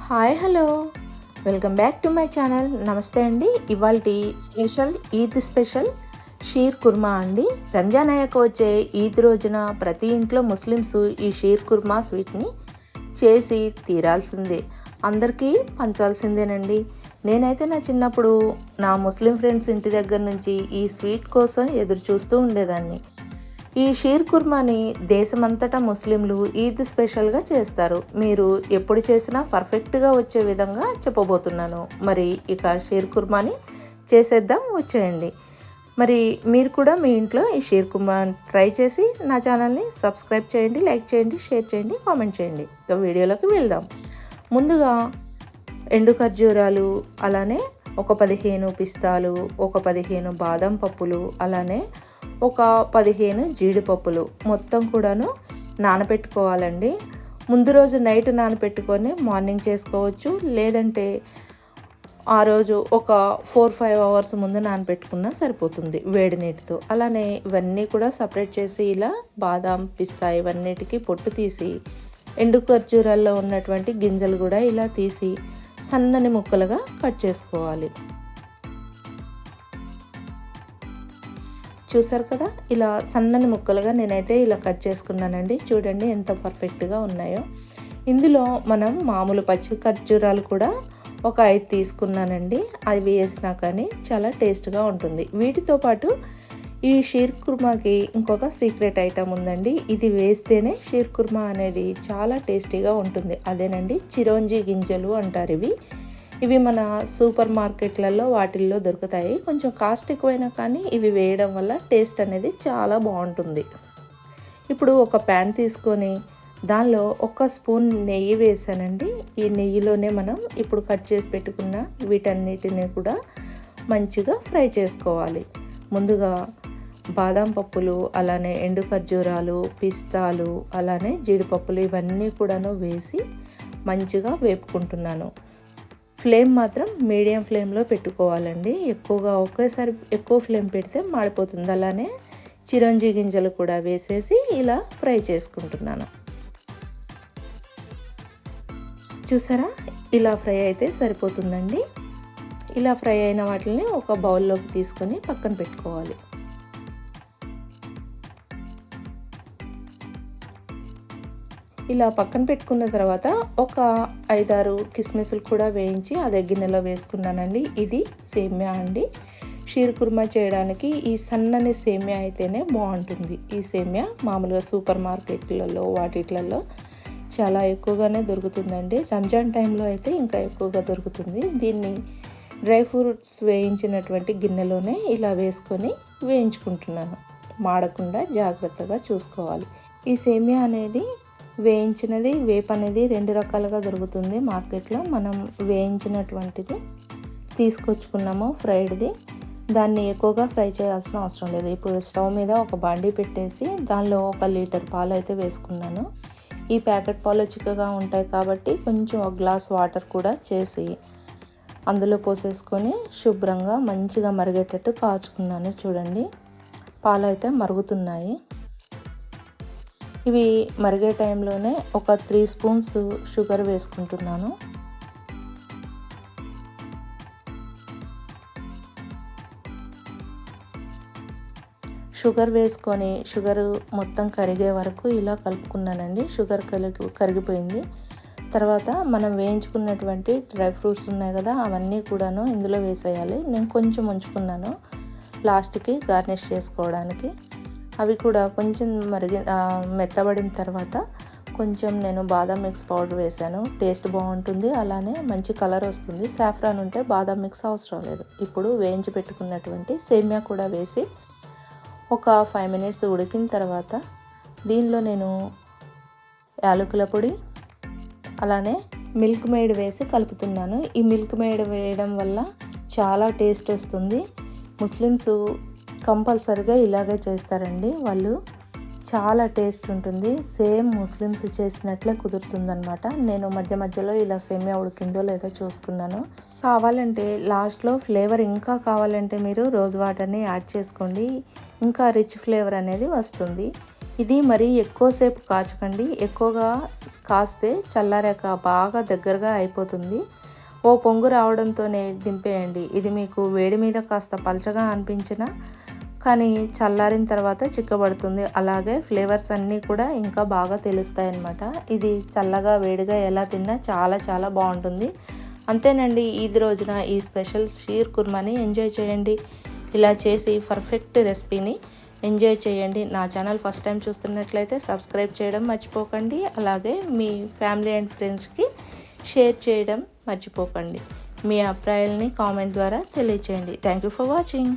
Hi hello welcome back to my channel. నమస్తే అండి. ఇవాల్టి ఈద్ స్పెషల్ షీర్ కుర్మా అండి. రంజాన్ అయ్యాక వచ్చే ఈద్ రోజున ప్రతి ఇంట్లో ముస్లిమ్స్ ఈ షీర్ కుర్మా స్వీట్ని చేసి తీరాల్సిందే, అందరికీ పంచాల్సిందేనండి. నేనైతే నా చిన్నప్పుడు నా ముస్లిం ఫ్రెండ్స్ ఇంటి దగ్గర నుంచి ఈ స్వీట్ కోసం ఎదురు చూస్తూ ఉండేదాన్ని. ఈ షీర్ కుర్మాని దేశమంతటా ముస్లింలు ఈద్ స్పెషల్గా చేస్తారు. మీరు ఎప్పుడు చేసినా పర్ఫెక్ట్గా వచ్చే విధంగా చెప్పబోతున్నాను. మరి ఇక షీర్ కుర్మాని చేసేద్దాం, వచ్చేయండి. మరి మీరు కూడా మీ ఇంట్లో ఈ షీర్ కుర్మా ట్రై చేసి నా ఛానల్ని సబ్స్క్రైబ్ చేయండి, లైక్ చేయండి, షేర్ చేయండి, కామెంట్ చేయండి. ఇక వీడియోలోకి వెళ్దాం. ముందుగా ఎండు ఖర్జూరాలు, అలానే ఒక 15 పిస్తాలు, ఒక 15 బాదం పప్పులు, అలానే ఒక 15 జీడిపప్పులు మొత్తం కూడాను నానబెట్టుకోవాలండి. ముందు రోజు నైట్ నానబెట్టుకొని మార్నింగ్ చేసుకోవచ్చు, లేదంటే ఆ రోజు ఒక 4-5 అవర్స్ ముందు నానబెట్టుకున్నా సరిపోతుంది వేడి నీటితో. అలానే ఇవన్నీ కూడా సపరేట్ చేసి ఇలా బాదాం, పిస్తా ఇవన్నిటికీ పొట్టు తీసి ఎండు ఖర్జూరాల్లో ఉన్నటువంటి గింజలు కూడా ఇలా తీసి సన్నని ముక్కలుగా కట్ చేసుకోవాలి. చూసారు కదా, ఇలా సన్నని ముక్కలుగా నేనైతే ఇలా కట్ చేసుకున్నానండి. చూడండి ఎంత పర్ఫెక్ట్గా ఉన్నాయో. ఇందులో మనం మామూలు పచ్చి ఖర్జూరాలు కూడా ఒక 5 తీసుకున్నానండి. అవి వేసినా కానీ చాలా టేస్ట్గా ఉంటుంది. వీటితో పాటు ఈ షీర్ కుర్మాకి ఇంకొక సీక్రెట్ ఐటమ్ ఉందండి. ఇది వేస్తేనే షీర్ కుర్మా అనేది చాలా టేస్టీగా ఉంటుంది. అదేనండి చిరోంజి గింజలు అంటారు. ఇవి మన సూపర్ మార్కెట్లలో వాటిల్లో దొరుకుతాయి. కొంచెం కాస్ట్ ఎక్కువైనా కానీ ఇవి వేయడం వల్ల టేస్ట్ అనేది చాలా బాగుంటుంది. ఇప్పుడు ఒక ప్యాన్ తీసుకొని దానిలో 1 స్పూన్ నెయ్యి వేసానండి. ఈ నెయ్యిలోనే మనం ఇప్పుడు కట్ చేసి పెట్టుకున్న వీటన్నిటిని కూడా మంచిగా ఫ్రై చేసుకోవాలి. ముందుగా బాదం పప్పులు, అలానే ఎండు ఖర్జూరాలు, పిస్తాలు, అలానే జీడిపప్పులు ఇవన్నీ కూడాను వేసి మంచిగా వేపుకుంటున్నాను. ఫ్లేమ్ మాత్రం మీడియం ఫ్లేమ్లో పెట్టుకోవాలండి. ఒకేసారి ఎక్కువ ఫ్లేమ్ పెడితే మాడిపోతుంది. అలానే చిరంజి గింజలు కూడా వేసేసి ఇలా ఫ్రై చేసుకుంటున్నాను. చూసారా, ఇలా ఫ్రై అయితే సరిపోతుందండి. ఇలా ఫ్రై అయిన వాటిని ఒక బౌల్లోకి తీసుకొని పక్కన పెట్టుకోవాలి. ఇలా పక్కన పెట్టుకున్న తర్వాత ఒక 5-6 కిస్మిస్లు కూడా వేయించి అదే గిన్నెలో వేసుకున్నానండి. ఇది సేమ్యా అండి. షీర్ కుర్మా చేయడానికి ఈ సన్నని సేమ్యా అయితేనే బాగుంటుంది. ఈ సేమ్యా మామూలుగా సూపర్ మార్కెట్లలో వాటిట్లలో చాలా ఎక్కువగానే దొరుకుతుందండి. రంజాన్ టైంలో అయితే ఇంకా ఎక్కువగా దొరుకుతుంది. దీన్ని డ్రై ఫ్రూట్స్ వేయించినటువంటి గిన్నెలోనే ఇలా వేసుకొని వేయించుకుంటున్నాను. మాడకుండా జాగ్రత్తగా చూసుకోవాలి. ఈ సేమ్యా అనేది వేయించినది, వేపు అనేది 2 రకాలుగా దొరుకుతుంది మార్కెట్లో. మనం వేయించినటువంటిది తీసుకొచ్చుకున్నాము, ఫ్రైడ్ది. దాన్ని ఎక్కువగా ఫ్రై చేయాల్సిన అవసరం లేదు. ఇప్పుడు స్టవ్ మీద ఒక బాండీ పెట్టేసి దానిలో 1 లీటర్ పాలు అయితే వేసుకున్నాను. ఈ ప్యాకెట్ పాలు చిక్కగా ఉంటాయి కాబట్టి కొంచెం 1 గ్లాస్ వాటర్ కూడా చేసి అందులో పోసేసుకొని శుభ్రంగా మంచిగా మరిగేటట్టు కాచుకున్నాను. చూడండి, పాలు అయితే మరుగుతున్నాయి. ఇవి మరిగే టైంలోనే ఒక 3 స్పూన్స్ షుగర్ వేసుకుంటున్నాను. షుగర్ వేసుకొని షుగర్ మొత్తం కరిగే వరకు ఇలా కలుపుకున్నానండి. షుగర్ కరిగిపోయింది. తర్వాత మనం వేయించుకున్నటువంటి డ్రై ఫ్రూట్స్ ఉన్నాయి కదా, అవన్నీ కూడాను ఇందులో వేసేయాలి. నేను కొంచెం ఉంచుకున్నాను లాస్ట్కి గార్నిష్ చేసుకోవడానికి. అవి కూడా కొంచెం మెత్తబడిన తర్వాత కొంచెం నేను బాదం మిక్స్ పౌడర్ వేసాను. టేస్ట్ బాగుంటుంది, అలానే మంచి కలర్ వస్తుంది. సాఫ్రాన్ ఉంటే బాదం మిక్స్ అవసరం లేదు. ఇప్పుడు వేయించి పెట్టుకున్నటువంటి సేమ్యా కూడా వేసి ఒక 5 మినిట్స్ ఉడికిన తర్వాత దీనిలో నేను యాలకుల పొడి, అలానే మిల్క్ మేడ్ వేసి కలుపుతున్నాను. ఈ మిల్క్ మేడ్ వేయడం వల్ల చాలా టేస్ట్ వస్తుంది. ముస్లిమ్స్ కంపల్సరిగా ఇలాగే చేస్తారండి. వాళ్ళు చాలా టేస్ట్ ఉంటుంది. సేమ్ ముస్లిమ్స్ చేసినట్లే కుదురుతుందనమాట. నేను మధ్యలో ఇలా సేమియా ఉడికిందో లేదో చూసుకున్నాను. కావాలంటే లాస్ట్లో ఫ్లేవర్ ఇంకా కావాలంటే మీరు రోజ్ వాటర్ని యాడ్ చేసుకోండి. ఇంకా రిచ్ ఫ్లేవర్ అనేది వస్తుంది. ఇది మరీ ఎక్కువసేపు కాచకండి, ఎక్కువగా కాస్తే చల్లారాక బాగా దగ్గరగా అయిపోతుంది. ఓ పొంగు రావడంతోనే దింపేయండి. ఇది మీకు వేడి మీద కాస్త పలచగా అనిపించినా కానీ చల్లారిన తర్వాత చిక్కబడుతుంది. అలాగే ఫ్లేవర్స్ అన్నీ కూడా ఇంకా బాగా తెలుస్తాయి అన్నమాట. ఇది చల్లగా వేడిగా ఎలా తిన్నా చాలా చాలా బాగుంటుంది. అంతేనండి, ఈద్ రోజున ఈ స్పెషల్ షీర్ కుర్మాని ఎంజాయ్ చేయండి. ఇలా చేసి పర్ఫెక్ట్ రెసిపీని ఎంజాయ్ చేయండి. నా ఛానల్ ఫస్ట్ టైం చూస్తున్నట్లయితే సబ్స్క్రైబ్ చేయడం మర్చిపోకండి. అలాగే మీ ఫ్యామిలీ అండ్ ఫ్రెండ్స్కి షేర్ చేయడం మర్చిపోకండి. మీ అభిప్రాయాలని కామెంట్ ద్వారా తెలియచేయండి. Thank you for watching.